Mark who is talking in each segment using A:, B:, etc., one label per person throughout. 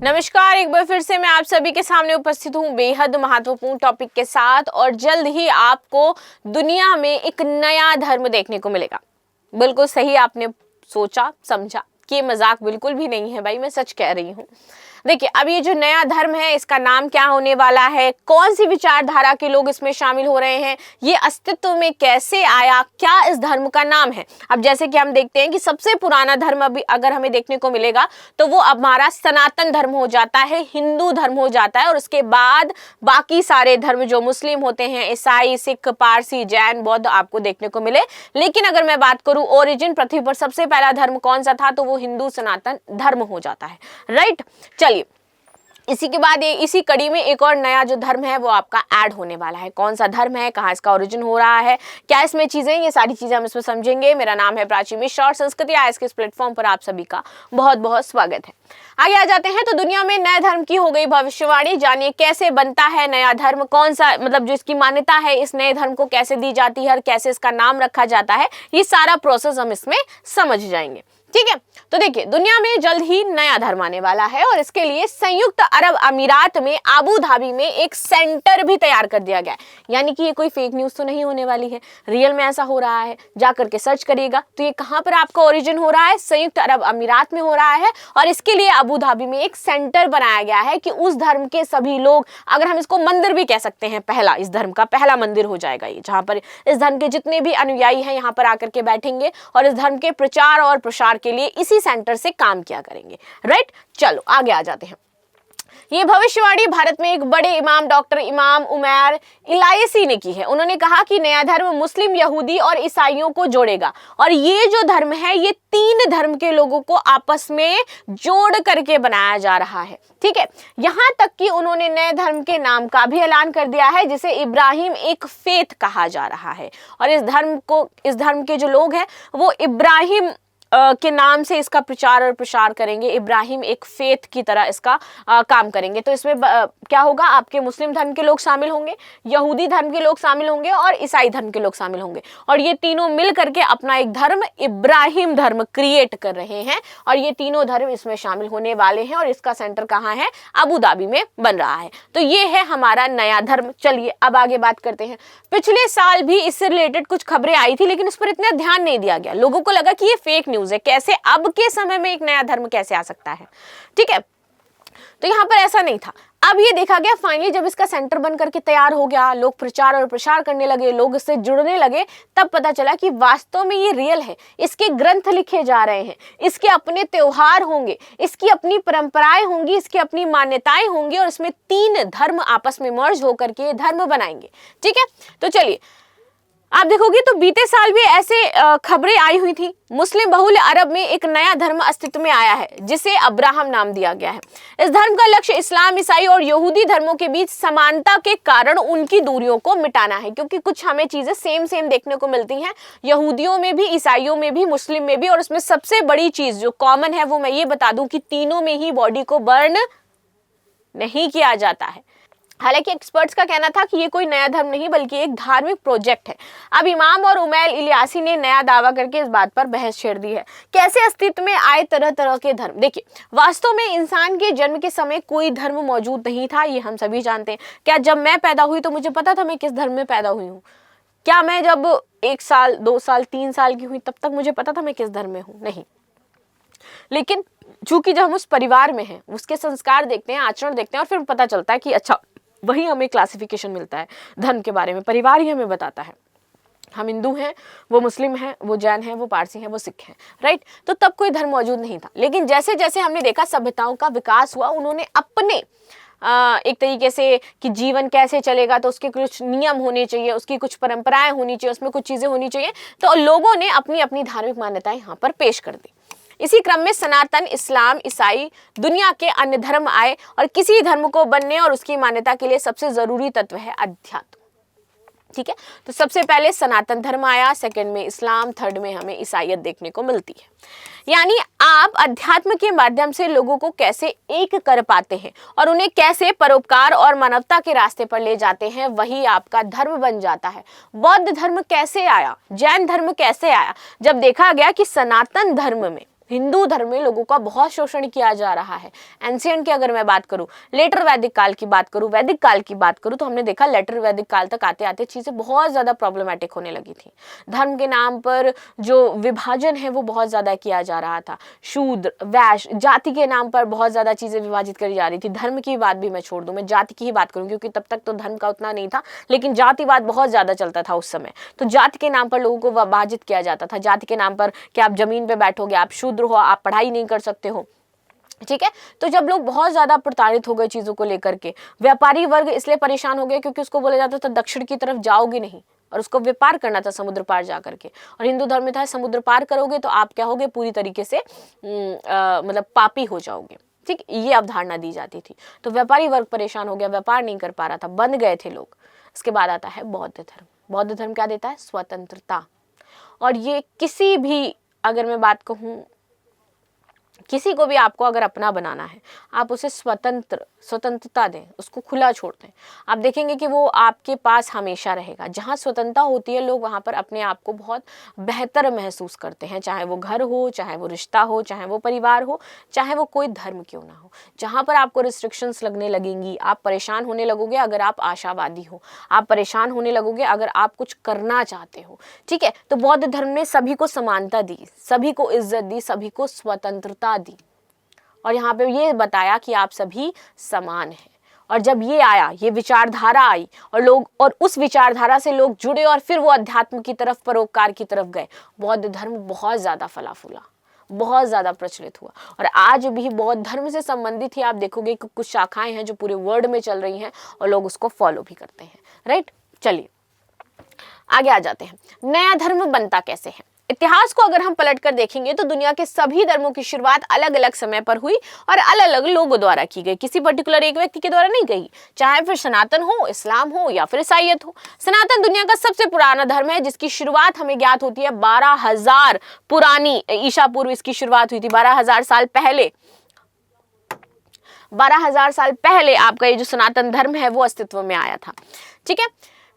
A: नमस्कार, एक बार फिर से मैं आप सभी के सामने उपस्थित हूँ बेहद महत्वपूर्ण टॉपिक के साथ। और जल्द ही आपको दुनिया में एक नया धर्म देखने को मिलेगा। बिल्कुल सही आपने सोचा समझा कि ये मजाक बिल्कुल भी नहीं है भाई, मैं सच कह रही हूँ। देखिए, अब ये जो नया धर्म है इसका नाम क्या होने वाला है, कौन सी विचारधारा के लोग इसमें शामिल हो रहे हैं, ये अस्तित्व में कैसे आया, क्या इस धर्म का नाम है। अब जैसे कि हम देखते हैं कि सबसे पुराना धर्म अभी अगर हमें देखने को मिलेगा तो वो अब हमारा सनातन धर्म हो जाता है, हिंदू धर्म हो जाता है। और उसके बाद बाकी सारे धर्म जो मुस्लिम होते हैं, ईसाई, सिख, पारसी, जैन, बौद्ध आपको देखने को मिले। लेकिन अगर मैं बात करूं ओरिजिन, पृथ्वी पर सबसे पहला धर्म कौन सा था, तो वो हिंदू सनातन धर्म हो जाता है। राइट, चलिए इसी के बाद इसी कड़ी में एक और नया जो धर्म है वो आपका ऐड होने वाला है। कौन सा धर्म है, कहाँ इसका ओरिजिन हो रहा है, क्या इसमें चीजें, ये सारी चीजें हम इसमें समझेंगे। मेरा नाम है प्राची मिश्रा और संस्कृति आज के इस प्लेटफॉर्म पर आप सभी का बहुत बहुत स्वागत है। आगे आ जाते हैं। तो दुनिया में नए धर्म की हो गई भविष्यवाणी। जानिए कैसे बनता है नया धर्म, कौन सा मतलब जो इसकी मान्यता है, इस नए धर्म को कैसे दी जाती है और कैसे इसका नाम रखा जाता है, ये सारा प्रोसेस हम इसमें समझ जाएंगे। ठीक है, तो देखिए दुनिया में जल्द ही नया धर्म आने वाला है और इसके लिए संयुक्त अरब अमीरात में आबू धाबी में एक सेंटर भी तैयार कर दिया गया है। यानी कि ये कोई फेक न्यूज तो नहीं होने वाली है, रियल में ऐसा हो रहा है। जाकर के सर्च करिएगा तो ये कहां पर आपका ओरिजिन हो रहा है, संयुक्त अरब अमीरात में हो रहा है। और इसके लिए आबू धाबी में एक सेंटर बनाया गया है कि उस धर्म के सभी लोग, अगर हम इसको मंदिर भी कह सकते हैं, पहला इस धर्म का पहला मंदिर हो जाएगा ये, जहां पर इस धर्म के जितने भी अनुयायी हैं यहाँ पर आकर के बैठेंगे और इस धर्म के प्रचार और प्रसार के लिए इसी सेंटर से काम किया करेंगे। राइट, चलो आगे आ जाते हैं। ये भविष्यवाणी भारत में एक बड़े इमाम डॉक्टर इमाम उमैर इलायसी ने की है। उन्होंने कहा कि नया धर्म मुस्लिम, यहूदी और ईसाइयों को जोड़ेगा और ये जो धर्म है ये तीन धर्म के लोगों को आपस में जोड़ करके बनाया जा रहा है। ठीक है, यहां तक कि उन्होंने नए धर्म के नाम का भी ऐलान कर दिया है जिसे इब्राहिम एक फेथ कहा जा रहा है। और इस धर्म के जो लोग हैं वो इब्राहिम के नाम से इसका प्रचार और प्रसार करेंगे। इब्राहिम एक फेथ की तरह इसका काम करेंगे। तो इसमें क्या होगा, आपके मुस्लिम धर्म के लोग शामिल होंगे, यहूदी धर्म के लोग शामिल होंगे और ईसाई धर्म के लोग शामिल होंगे। और ये तीनों मिल करके अपना एक धर्म इब्राहिम धर्म क्रिएट कर रहे हैं और ये तीनों धर्म इसमें शामिल होने वाले हैं। और इसका सेंटर कहाँ है, अबू धाबी में बन रहा है। तो ये है हमारा नया धर्म। चलिए अब आगे बात करते हैं। पिछले साल भी इससे रिलेटेड कुछ खबरें आई थी लेकिन उस पर इतना ध्यान नहीं दिया गया। लोगों को लगा कि ये फेक न्यूज है, कैसे अब के समय में एक नया धर्म कैसे आ सकता है। ठीक है, तो यहां पर ऐसा नहीं था। अब ये देखा गया फाइनली जब इसका सेंटर बन करके तैयार हो गया, लोग प्रचार और प्रसार करने लगे, लोग इससे जुड़ने लगे, तब पता चला कि वास्तव में ये रियल है। इसके ग्रंथ लिखे जा रहे हैं, इसके अपने त्योहार होंगे, इसकी अपनी परंपराएं होंगी, इसकी अपनी मान्यताएं होंगी और इसमें तीन धर्म आपस में मर्ज होकर के धर्म बनाएंगे। ठीक है, तो चलिए आप देखोगे तो बीते साल भी ऐसे खबरें आई हुई थी। मुस्लिम बहुल अरब में एक नया धर्म अस्तित्व में आया है जिसे अब्राहम नाम दिया गया है। इस धर्म का लक्ष्य इस्लाम, ईसाई और यहूदी धर्मों के बीच समानता के कारण उनकी दूरियों को मिटाना है। क्योंकि कुछ हमें चीजें सेम देखने को मिलती हैं, यहूदियों में भी, ईसाइयों में भी, मुस्लिम में भी। और उसमें सबसे बड़ी चीज जो कॉमन है वो मैं ये बता दूं कि तीनों में ही बॉडी को बर्न नहीं किया जाता है। हालांकि एक्सपर्ट्स का कहना था कि ये कोई नया धर्म नहीं बल्कि एक धार्मिक प्रोजेक्ट है। अब इमाम और उमैर इलियासी ने नया दावा करके इस बात पर बहस छेड़ दी है। कैसे अस्तित्व में आए तरह तरह के धर्म। देखिए, वास्तव में इंसान के जन्म के समय कोई धर्म मौजूद नहीं था, ये हम सभी जानते हैं। क्या जब मैं पैदा हुई तो मुझे पता था मैं किस धर्म में पैदा हुई हूँ? क्या मैं जब 1 साल, 2 साल, 3 साल की हुई तब तक मुझे पता था मैं किस धर्म में हूँ? नहीं। लेकिन चूंकि जब हम उस परिवार में हैं, उसके संस्कार देखते हैं, आचरण देखते हैं और फिर पता चलता है कि अच्छा, वही हमें क्लासिफिकेशन मिलता है धर्म के बारे में, परिवार ही हमें बताता है। हम हिंदू हैं, वो मुस्लिम हैं, वो जैन हैं, वो पारसी हैं, वो सिख हैं। राइट, तो तब कोई धर्म मौजूद नहीं था। लेकिन जैसे जैसे हमने देखा सभ्यताओं का विकास हुआ, उन्होंने अपने एक तरीके से कि जीवन कैसे चलेगा तो उसके कुछ नियम होने चाहिए, उसकी कुछ परंपराएं होनी चाहिए, उसमें कुछ चीजें होनी चाहिए। तो लोगों ने अपनी अपनी धार्मिक मान्यताएं यहाँ पर पेश कर दी। इसी क्रम में सनातन, इस्लाम, ईसाई, दुनिया के अन्य धर्म आए और किसी धर्म को बनने और उसकी मान्यता के लिए सबसे जरूरी तत्व है अध्यात्म। ठीक है, तो सबसे पहले सनातन धर्म आया, सेकंड में इस्लाम, थर्ड में हमें ईसाईयत देखने को मिलती है। यानी आप अध्यात्म के माध्यम से लोगों को कैसे एक कर पाते हैं और उन्हें कैसे परोपकार और मानवता के रास्ते पर ले जाते हैं, वही आपका धर्म बन जाता है। बौद्ध धर्म कैसे आया, जैन धर्म कैसे आया? जब देखा गया कि सनातन धर्म में हिंदू धर्म में लोगों का बहुत शोषण किया जा रहा है। एंशियंट की अगर मैं बात करूं, लेटर वैदिक काल की बात करूं, वैदिक काल की बात करूं, तो हमने देखा लेटर वैदिक काल तक आते आते चीजें बहुत ज्यादा प्रॉब्लमेटिक होने लगी थी। धर्म के नाम पर जो विभाजन है वो बहुत ज्यादा किया जा रहा था। शूद्र, वैश्य, जाति के नाम पर बहुत ज्यादा चीजें विभाजित करी जा रही थी। धर्म की बात भी मैं छोड़ दूं, मैं जाति की ही बात करूं, क्योंकि तब तक तो धर्म का उतना नहीं था, लेकिन जातिवाद बहुत ज्यादा चलता था उस समय। तो जाति के नाम पर लोगों को विभाजित किया जाता था। जाति के नाम पर कि आप जमीन पे बैठोगे, आप शूद्र हो, आप पढ़ाई नहीं कर सकते हो, ठीक है। तो जब लोग बहुत ज्यादा प्रताड़ित हो गए चीजों को लेकर के, व्यापारी वर्ग इसलिए परेशान हो गए क्योंकि उसको बोला जाता था दक्षिण की तरफ जाओगे नहीं, और उसको व्यापार करना था समुद्र पार जा करके। और हिंदू धर्म में था समुद्र पार करोगे तो आप क्या होगे, पूरी तरीके से मतलब पापी हो जाओगे, ठीक, ये अवधारणा दी जाती थी। तो व्यापारी वर्ग परेशान हो गया, व्यापार नहीं कर पा रहा था, बंद गए थे लोग। इसके बाद आता है बौद्ध धर्म। बौद्ध धर्म क्या देता है, स्वतंत्रता। और ये किसी भी, अगर मैं बात कहूँ, किसी को भी आपको अगर अपना बनाना है, आप उसे स्वतंत्रता दें, उसको खुला छोड़ दें, आप देखेंगे कि वो आपके पास हमेशा रहेगा। जहाँ स्वतंत्रता होती है, लोग वहाँ पर अपने आप को बहुत बेहतर महसूस करते हैं, चाहे वो घर हो, चाहे वो रिश्ता हो, चाहे वो परिवार हो, चाहे वो कोई धर्म क्यों ना हो। जहाँ पर आपको रिस्ट्रिक्शंस लगने लगेंगी, आप परेशान होने लगोगे अगर आप आशावादी हो, आप परेशान होने लगोगे अगर आप कुछ करना चाहते हो, ठीक है। तो बौद्ध धर्म ने सभी को समानता दी, सभी को इज्जत दी, सभी को स्वतंत्रता दी, और यहाँ पे ये बताया कि आप सभी समान हैं। और जब ये आया, ये विचारधारा आई, और लोग, और उस विचारधारा से लोग जुड़े, और फिर वो अध्यात्म की तरफ, परोपकार की तरफ गए, बौद्ध धर्म बहुत ज्यादा फला फूला, बहुत ज्यादा प्रचलित हुआ। और आज भी बौद्ध धर्म से संबंधित ही आप देखोगे कि कुछ शाखाएं हैं जो पूरे वर्ल्ड में चल रही हैं, और लोग उसको फॉलो भी करते हैं, राइट। चलिए आगे आ जाते हैं। नया धर्म बनता कैसे है। इतिहास को अगर हम पलट कर देखेंगे तो दुनिया के सभी धर्मों की शुरुआत अलग अलग समय पर हुई और अलग अलग लोगों द्वारा की गई, किसी पर्टिकुलर एक व्यक्ति के द्वारा नहीं गई। चाहे फिर सनातन हो, इस्लाम हो, या फिर ईसाईयत हो। सनातन दुनिया का सबसे पुराना धर्म है, जिसकी शुरुआत हमें ज्ञात होती है 12,000 पुरानी ईसा पूर्व इसकी शुरुआत हुई थी। 12,000 साल पहले, 12,000 साल पहले आपका ये जो सनातन धर्म है वो अस्तित्व में आया था, ठीक है।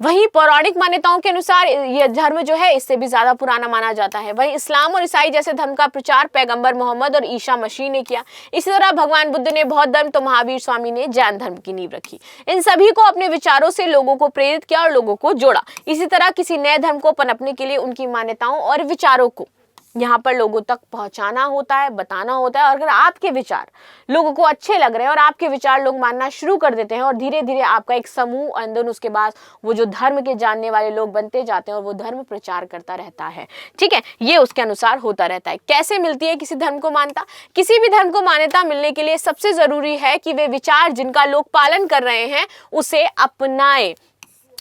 A: वहीं पौराणिक मान्यताओं के अनुसार यह धर्म जो है इससे भी ज्यादा पुराना माना जाता है। वहीं इस्लाम और ईसाई जैसे धर्म का प्रचार पैगंबर मोहम्मद और ईसा मसीह ने किया। इसी तरह भगवान बुद्ध ने बौद्ध धर्म, तो महावीर स्वामी ने जैन धर्म की नींव रखी। इन सभी को अपने विचारों से लोगों को प्रेरित किया और लोगों को जोड़ा। इसी तरह किसी नए धर्म को पनपने के लिए उनकी मान्यताओं और विचारों को यहाँ पर लोगों तक पहुंचाना होता है, बताना होता है। और अगर आपके विचार लोगों को अच्छे लग रहे हैं और आपके विचार लोग मानना शुरू कर देते हैं, और धीरे धीरे आपका एक समूह अंदर, उसके बाद वो जो धर्म के जानने वाले लोग बनते जाते हैं और वो धर्म प्रचार करता रहता है, ठीक है। ये उसके अनुसार होता रहता है। कैसे मिलती है किसी धर्म को मान्यता। किसी भी धर्म को मान्यता मिलने के लिए सबसे जरूरी है कि वे विचार जिनका लोग पालन कर रहे हैं उसे अपनाएं।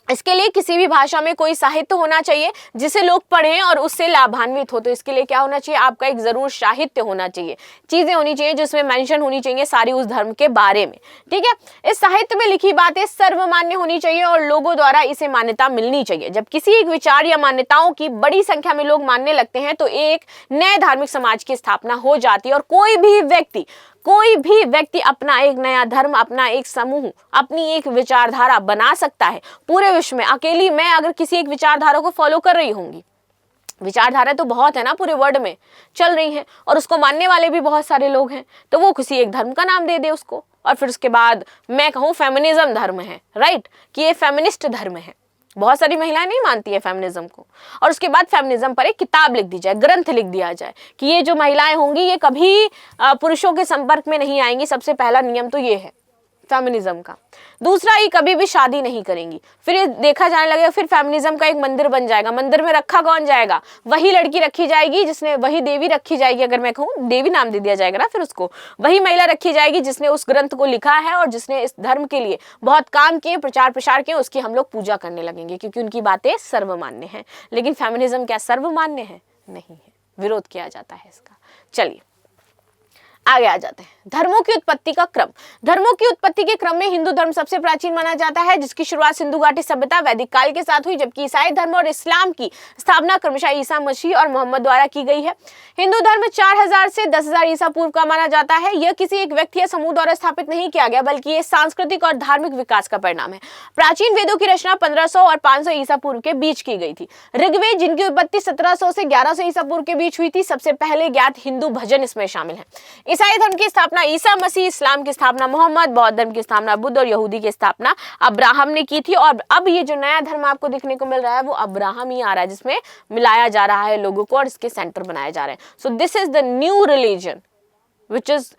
A: इसके लिए किसी भी भाषा में कोई साहित्य होना चाहिए जिसे लोग पढ़ें और उससे लाभान्वित हो। तो इसके लिए क्या होना चाहिए, आपका एक जरूर साहित्य होना चाहिए, चीजें होनी चाहिए जिसमें मेंशन होनी चाहिए सारी उस धर्म के बारे में, ठीक है। इस साहित्य में लिखी बातें सर्वमान्य होनी चाहिए और लोगों द्वारा इसे मान्यता मिलनी चाहिए। जब किसी एक विचार या मान्यताओं की बड़ी संख्या में लोग मानने लगते हैं तो एक नए धार्मिक समाज की स्थापना हो जाती है। और कोई भी व्यक्ति अपना एक नया धर्म, अपना एक समूह, अपनी एक विचारधारा बना सकता है। पूरे विश्व में अकेली मैं अगर किसी एक विचारधारा को फॉलो कर रही होंगी, विचारधारा तो बहुत है ना, पूरे वर्ल्ड में चल रही है और उसको मानने वाले भी बहुत सारे लोग हैं, तो वो किसी एक धर्म का नाम दे दे उसको। और फिर उसके बाद मैं कहूँ फेमिनिज्म धर्म है, राइट, कि ये फेमिनिस्ट धर्म है। बहुत सारी महिलाएं नहीं मानती है फेमिनिज्म को, और उसके बाद फेमिनिज्म पर एक किताब लिख दी जाए, ग्रंथ लिख दिया जाए कि ये जो महिलाएं होंगी ये कभी पुरुषों के संपर्क में नहीं आएंगी। सबसे पहला नियम तो ये है फेमिनिज्म का। दूसरा, ये कभी भी शादी नहीं करेंगी। फिर ये देखा जाने लगेगा, फिर फेमिनिज्म का एक मंदिर बन जाएगा। मंदिर में रखा कौन जाएगा, वही लड़की रखी जाएगी जिसने, वही देवी रखी जाएगी, अगर मैं कहूँ देवी नाम दे दिया जाएगा ना, फिर उसको वही महिला रखी जाएगी जिसने उस ग्रंथ को लिखा है और जिसने इस धर्म के लिए बहुत काम किए, प्रचार प्रसार किए, उसकी हम लोग पूजा करने लगेंगे क्योंकि उनकी बातें सर्वमान्य है। लेकिन फेमिनिज्म क्या सर्वमान्य है? नहीं है, विरोध किया जाता है इसका। चलिए आगे आ जाते हैं। धर्मों की उत्पत्ति का क्रम। धर्मों की उत्पत्ति के क्रम में हिंदू धर्म सबसे प्राचीन माना जाता है, जिसकी शुरुआत सिंधु घाटी सभ्यता वैदिक काल के साथ हुई, जबकि ईसाई धर्म और इस्लाम की स्थापना क्रमशः ईसा मसीह और मोहम्मद द्वारा की गई है। हिंदू धर्म 4000 से 10,000 ईसा पूर्व का माना जाता है। यह किसी एक व्यक्ति या समूह द्वारा स्थापित नहीं किया गया, बल्कि ये सांस्कृतिक और धार्मिक विकास का परिणाम है। प्राचीन वेदों की रचना 1500 और 500 ईसा पूर्व के बीच की गई थी। ऋग्वेद, जिनकी उत्पत्ति 1700 से 1100 ईसा पूर्व के बीच हुई थी, सबसे पहले ज्ञात हिंदू भजन इसमें शामिल है। ईसाई धर्म की स्थापना ईसा मसीह, इस्लाम की स्थापना मोहम्मद, बौद्ध धर्म की स्थापना बुद्ध और यहूदी की स्थापना अब्राहम ने की थी। और अब ये जो नया धर्म आपको देखने को मिल रहा है वो अब्राहम ही आ रहा है, जिसमें मिलाया जा रहा है लोगों को और इसके सेंटर बनाए जा रहे हैं। So this is the new religion which is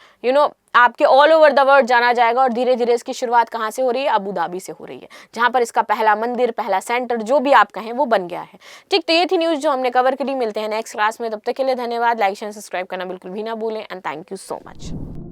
A: आपके ऑल ओवर द वर्ल्ड जाना जाएगा। और धीरे धीरे इसकी शुरुआत कहाँ से हो रही है? अबू धाबी से हो रही है, जहां पर इसका पहला मंदिर, पहला सेंटर, जो भी आप कहें, वो बन गया है। ठीक, तो ये थी न्यूज जो हमने कवर करी। मिलते हैं नेक्स्ट क्लास में, तब तक के लिए धन्यवाद। लाइक शेयर सब्सक्राइब करना बिल्कुल भी ना भूलें and thank you so much.